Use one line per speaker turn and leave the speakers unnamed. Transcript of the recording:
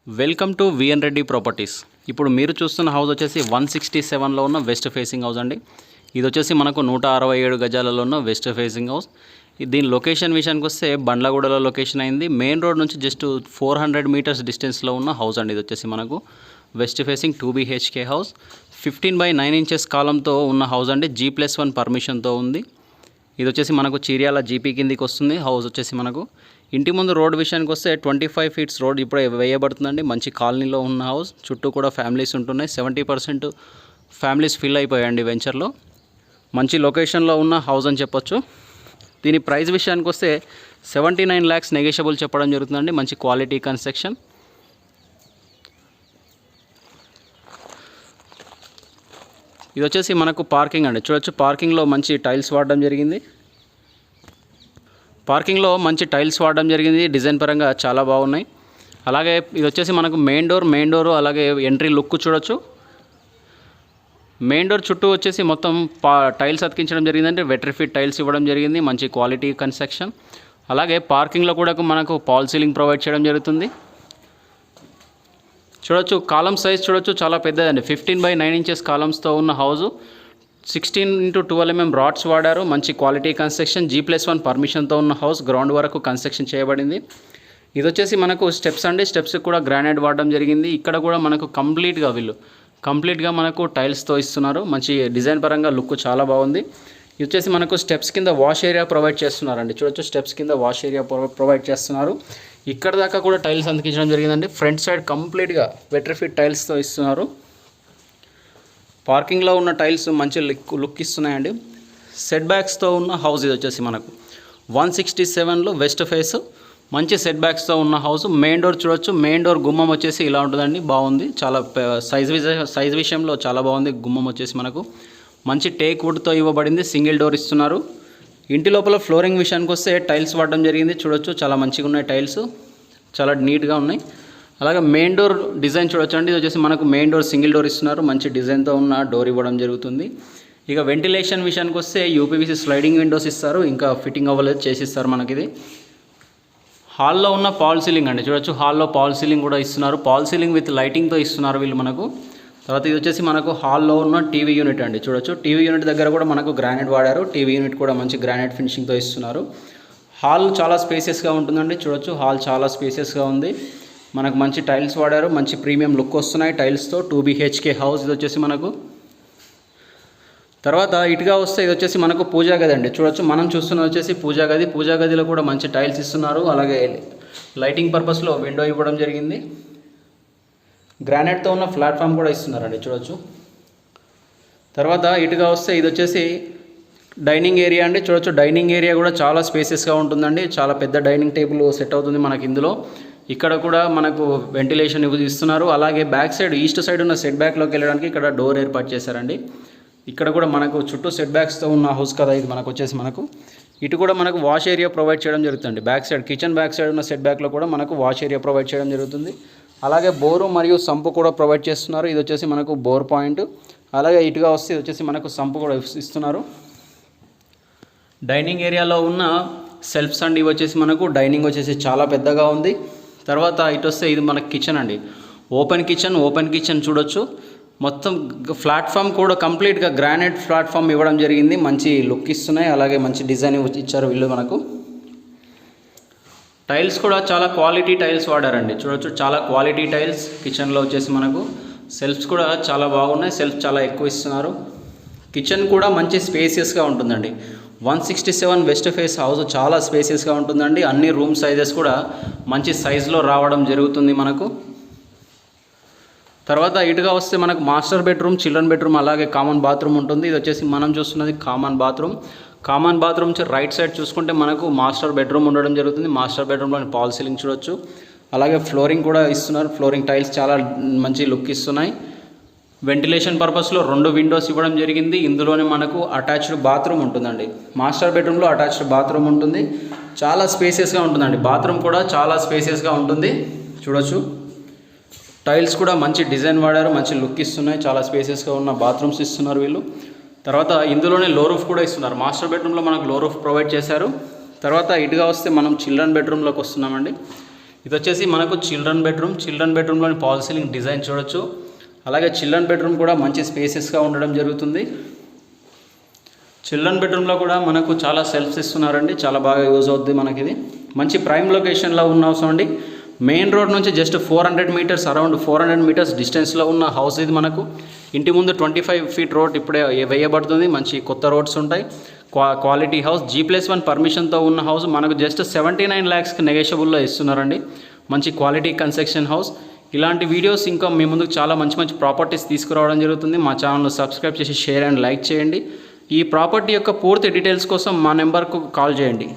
Welcome to VN Reddy properties. ఇప్పుడు మీరు చూస్తున్న హౌస్ వచ్చేసి 167లో ఉన్న వెస్ట్ ఫేసింగ్ హౌస్ అండి. ఇది వచ్చేసి మనకు 167 గజాలలో ఉన్న వెస్ట్ ఫేసింగ్ హౌస్. దీని లొకేషన్ విషయానికి వస్తే బండ్లగూడలో లొకేషన్ అయింది. మెయిన్ రోడ్ నుంచి జస్ట్ 400 మీటర్స్ డిస్టెన్స్లో ఉన్న హౌస్ అండి. ఇది వచ్చేసి మనకు west facing 2 BHK house, 15/9 inches కాలంతో ఉన్న హౌస్ అండి. G+1 పర్మిషన్తో ఉంది. ఇది వచ్చేసి మనకు చీర్యాల జీపీ కిందికి వస్తుంది. హౌస్ వచ్చేసి మనకు ఇంటి ముందు రోడ్ విషయానికి వస్తే 25 ఫీట్స్ రోడ్ ఇప్పుడే వేయబడుతుందండి. మంచి కాలనీలో ఉన్న హౌస్, చుట్టూ కూడా ఫ్యామిలీస్ ఉంటున్నాయి. 70% ఫ్యామిలీస్ ఫిల్ అయిపోయాయండి వెంచర్లో. మంచి లొకేషన్లో ఉన్న హౌస్ అని చెప్పొచ్చు. దీని ప్రైస్ విషయానికి వస్తే 79 lakhs నెగోషియబుల్ చెప్పడం జరుగుతుందండి. మంచి క్వాలిటీ కన్స్ట్రక్షన్. ఇది వచ్చేసి మనకు పార్కింగ్ అండి. చూడొచ్చు, పార్కింగ్లో మంచి టైల్స్ వాడడం జరిగింది. డిజైన్ పరంగా చాలా బాగున్నాయి. అలాగే ఇది వచ్చేసి మనకు మెయిన్ డోర్ అలాగే ఎంట్రీ లుక్ చూడొచ్చు. మెయిన్ డోర్ చుట్టూ వచ్చేసి మొత్తం టైల్స్ అతికించడం జరిగిందంటే వెట్రిఫిట్ టైల్స్ ఇవ్వడం జరిగింది. మంచి క్వాలిటీ కన్స్ట్రక్షన్. అలాగే పార్కింగ్లో కూడా మనకు పాల్ సీలింగ్ ప్రొవైడ్ చేయడం జరుగుతుంది. చూడొచ్చు, కాలమ్ సైజ్ చూడొచ్చు, చాలా పెద్దదండి. 15/9 ఇంచెస్ కాలమ్స్తో ఉన్న హౌజు. 16x12 mm రాడ్స్ వాడారు. మంచి క్వాలిటీ కన్స్ట్రక్షన్. G+1 పర్మిషన్తో ఉన్న హౌస్. గ్రౌండ్ వరకు కన్స్ట్రక్షన్ చేయబడింది. ఇది వచ్చేసి మనకు స్టెప్స్ అండి. స్టెప్స్ కూడా గ్రానైట్ వాడడం జరిగింది. ఇక్కడ కూడా మనకు కంప్లీట్గా మనకు టైల్స్తో ఇస్తున్నారు. మంచి డిజైన్ పరంగా లుక్ చాలా బాగుంది. ఇది వచ్చేసి మనకు స్టెప్స్ కింద వాష్ ఏరియా ప్రొవైడ్ చేస్తున్నారండి. చూడొచ్చు, స్టెప్స్ కింద వాష్ ఏరియా ప్రొవైడ్ చేస్తున్నారు. ఇక్కడ దాకా కూడా టైల్స్ అందించడం జరిగిందండి. ఫ్రంట్ సైడ్ కంప్లీట్గా వెట్రిఫిట్ టైల్స్తో ఇస్తున్నారు. పార్కింగ్లో ఉన్న టైల్స్ మంచి లుక్ ఇస్తున్నాయండి. సెట్ బ్యాక్స్తో ఉన్న హౌస్. ఇది వచ్చేసి మనకు 167లో వెస్ట్ ఫేస్, మంచి సెట్ బ్యాక్స్తో ఉన్న హౌస్. మెయిన్ డోర్ చూడొచ్చు. మెయిన్ డోర్ గుమ్మం వచ్చేసి ఇలా ఉంటుందండి. బాగుంది, చాలా సైజ్ విషయంలో చాలా బాగుంది. గుమ్మం వచ్చేసి మనకు మంచి టేక్ వుడ్తో ఇవ్వబడింది. సింగిల్ డోర్ ఇస్తున్నారు. ఇంటి లోపల ఫ్లోరింగ్ విషయానికి వస్తే టైల్స్ వాడడం జరిగింది. చూడొచ్చు, చాలా మంచిగా ఉన్నాయి టైల్స్, చాలా నీట్గా ఉన్నాయి. అలాగే మెయిన్ డోర్ డిజైన్ చూడొచ్చు అండి. ఇది వచ్చేసి మనకు మెయిన్ డోర్ సింగిల్ డోర్ ఇస్తున్నారు. మంచి డిజైన్తో ఉన్న డోర్ ఇవ్వడం జరుగుతుంది. ఇక వెంటిలేషన్ విషయానికి వస్తే UPVC స్లైడింగ్ విండోస్ ఇస్తారు. ఇంకా ఫిట్టింగ్ అవ్వలేదు, చేసిస్తారు మనకి. ఇది హాల్లో ఉన్న పాల్ సీలింగ్ అండి. చూడొచ్చు, హాల్లో పాల్ సీలింగ్ కూడా ఇస్తున్నారు. పాల్ సీలింగ్ విత్ లైటింగ్తో ఇస్తున్నారు వీళ్ళు మనకు. తర్వాత ఇది వచ్చేసి మనకు హాల్లో ఉన్న టీవీ యూనిట్ అండి. చూడొచ్చు, టీవీ యూనిట్ దగ్గర కూడా మనకు గ్రానైట్ వాడారు. టీవీ యూనిట్ కూడా మంచి గ్రానైట్ ఫినిషింగ్తో ఇస్తున్నారు. హాల్ చాలా స్పేసియస్గా ఉంటుందండి. చూడొచ్చు, హాల్ చాలా స్పేసియస్గా ఉంది. మనకు మంచి టైల్స్ వాడారు. మంచి ప్రీమియం లుక్ వస్తున్నాయి టైల్స్తో. 2 BHK హౌస్ ఇది వచ్చేసి మనకు. తర్వాత ఇటుగా వస్తే ఇది వచ్చేసి మనకు పూజా గది అండి. చూడొచ్చు, మనం చూస్తున్నది వచ్చేసి పూజా గది. పూజా గదిలో కూడా మంచి టైల్స్ ఇస్తున్నారు. అలాగే లైటింగ్ పర్పస్లో విండో ఇవ్వడం జరిగింది. గ్రానైట్తో ఉన్న ప్లాట్ఫామ్ కూడా ఇస్తున్నారండి. చూడొచ్చు. తర్వాత ఇటుగా వస్తే ఇది వచ్చేసి డైనింగ్ ఏరియా అండి. చూడొచ్చు, డైనింగ్ ఏరియా కూడా చాలా స్పేసెస్గా ఉంటుందండి. చాలా పెద్ద డైనింగ్ టేబుల్ సెట్ అవుతుంది మనకి ఇందులో. ఇక్కడ కూడా మనకు వెంటిలేషన్ ఇస్తున్నారు. అలాగే బ్యాక్ సైడ్, ఈస్ట్ సైడ్ ఉన్న సెట్ బ్యాక్లోకి వెళ్ళడానికి ఇక్కడ డోర్ ఏర్పాటు చేశారండి. ఇక్కడ కూడా మనకు చుట్టూ సెట్ బ్యాక్స్తో ఉన్న హౌస్ కదా ఇది. మనకు వచ్చేసి మనకు ఇటు కూడా మనకు వాష్ ఏరియా ప్రొవైడ్ చేయడం జరుగుతుంది. Back side, kitchen back side ఉన్న సెట్ బ్యాక్లో కూడా మనకు వాష్ ఏరియా ప్రొవైడ్ చేయడం జరుగుతుంది. అలాగే బోరు మరియు సంపు కూడా ప్రొవైడ్ చేస్తున్నారు. ఇది వచ్చేసి మనకు బోర్ పాయింట్. అలాగే ఇటుగా వస్తే ఇది వచ్చేసి మనకు సంపు కూడా ఇస్తున్నారు. డైనింగ్ ఏరియాలో ఉన్న సెల్ఫ్స్ అండి. ఇవి వచ్చేసి మనకు డైనింగ్ వచ్చేసి చాలా పెద్దగా ఉంది. తర్వాత ఇటు వస్తే ఇది మనకు కిచెన్ అండి. ఓపెన్ కిచెన్ చూడొచ్చు. మొత్తం ప్లాట్ఫామ్ కూడా కంప్లీట్గా గ్రానైట్ ప్లాట్ఫామ్ ఇవ్వడం జరిగింది. మంచి లుక్ ఇస్తున్నాయి. అలాగే మంచి డిజైన్ ఇచ్చారు వీళ్ళు మనకు. టైల్స్ కూడా చాలా క్వాలిటీ టైల్స్ వాడారండి. చూడొచ్చు, చాలా క్వాలిటీ టైల్స్. కిచెన్లో వచ్చేసి మనకు సెల్ఫ్స్ కూడా చాలా బాగున్నాయి. సెల్ఫ్ చాలా ఎక్కువ ఇస్తున్నారు. కిచెన్ కూడా మంచి స్పేసియస్గా ఉంటుందండి. 167 వెస్ట్ ఫేస్ హౌస్ చాలా స్పేసియస్గా ఉంటుందండి. అన్ని రూమ్ సైజెస్ కూడా మంచి సైజులో రావడం జరుగుతుంది మనకు. తర్వాత ఇటుగా వస్తే మనకు మాస్టర్ బెడ్రూమ్, చిల్డ్రన్ బెడ్రూమ్, అలాగే కామన్ బాత్రూమ్ ఉంటుంది. ఇది వచ్చేసి మనం చూస్తున్నది కామన్ బాత్రూమ్ రైట్ సైడ్ చూసుకుంటే మనకు మాస్టర్ బెడ్రూమ్ ఉండడం జరుగుతుంది. మాస్టర్ బెడ్రూమ్లోని పాల్ సీలింగ్ చూడొచ్చు. అలాగే ఫ్లోరింగ్ కూడా ఇస్తున్నారు. ఫ్లోరింగ్ టైల్స్ చాలా మంచి లుక్ ఇస్తున్నాయి. వెంటిలేషన్ పర్పస్లో 2 విండోస్ ఇవ్వడం జరిగింది. ఇందులోనే మనకు అటాచ్డ్ బాత్రూమ్ ఉంటుందండి. మాస్టర్ బెడ్రూమ్లో అటాచ్డ్ బాత్రూమ్ ఉంటుంది. చాలా స్పేసియస్గా ఉంటుందండి. బాత్రూమ్ కూడా చాలా స్పేసియస్గా ఉంటుంది. చూడొచ్చు, టైల్స్ కూడా మంచి డిజైన్ వాడారు. మంచి లుక్ ఇస్తున్నాయి. చాలా స్పేసియస్గా ఉన్న బాత్రూమ్స్ ఇస్తున్నారు వీళ్ళు. తర్వాత ఇందులోనే లో రూఫ్ కూడా ఇస్తున్నారు. మాస్టర్ బెడ్రూమ్లో మనకు లో రూఫ్ ప్రొవైడ్ చేశారు. తర్వాత ఇటుగా వస్తే మనం చిల్డ్రన్ బెడ్రూమ్లోకి వస్తున్నామండి. ఇది వచ్చేసి మనకు చిల్డ్రన్ బెడ్రూమ్లోని ఫాల్ సీలింగ్ డిజైన్ చూడొచ్చు. అలాగే చిల్డ్రన్ బెడ్రూమ్ కూడా మంచి స్పేసెస్గా ఉండడం జరుగుతుంది. చిల్డ్రన్ బెడ్రూమ్లో కూడా మనకు చాలా సెల్ఫ్స్ ఇస్తున్నారండి, చాలా బాగా యూజ్ అవుద్ది మనకి. ఇది మంచి ప్రైమ్ లొకేషన్లో ఉన్న హౌస్ అండి. మెయిన్ రోడ్ నుంచి జస్ట్ 400 మీటర్స్, అరౌండ్ 400 మీటర్స్ డిస్టెన్స్లో ఉన్న హౌస్ ఇది మనకు. ఇంటి ముందు 25 ఫీట్ రోడ్ ఇప్పుడే వేయబడుతుంది. మంచి కొత్త రోడ్స్ ఉంటాయి. క్వాలిటీ హౌస్, G+1 పర్మిషన్తో ఉన్న హౌస్ మనకు జస్ట్ 79 lakhsకి నెగోషియబుల్లో ఇస్తున్నారండి. మంచి క్వాలిటీ కన్స్ట్రక్షన్ హౌస్. ఇలాంటి వీడియోస్ ఇంకా మీ ముందుకు చాలా మంచి మంచి ప్రాపర్టీస్ తీసుకురావడం జరుగుతుంది. మా ఛానల్ను సబ్స్క్రైబ్ చేసి షేర్ అండ్ లైక్ చేయండి. ఈ ప్రాపర్టీ యొక్క పూర్తి డీటెయిల్స్ కోసం మా నెంబర్కు కాల్ చేయండి.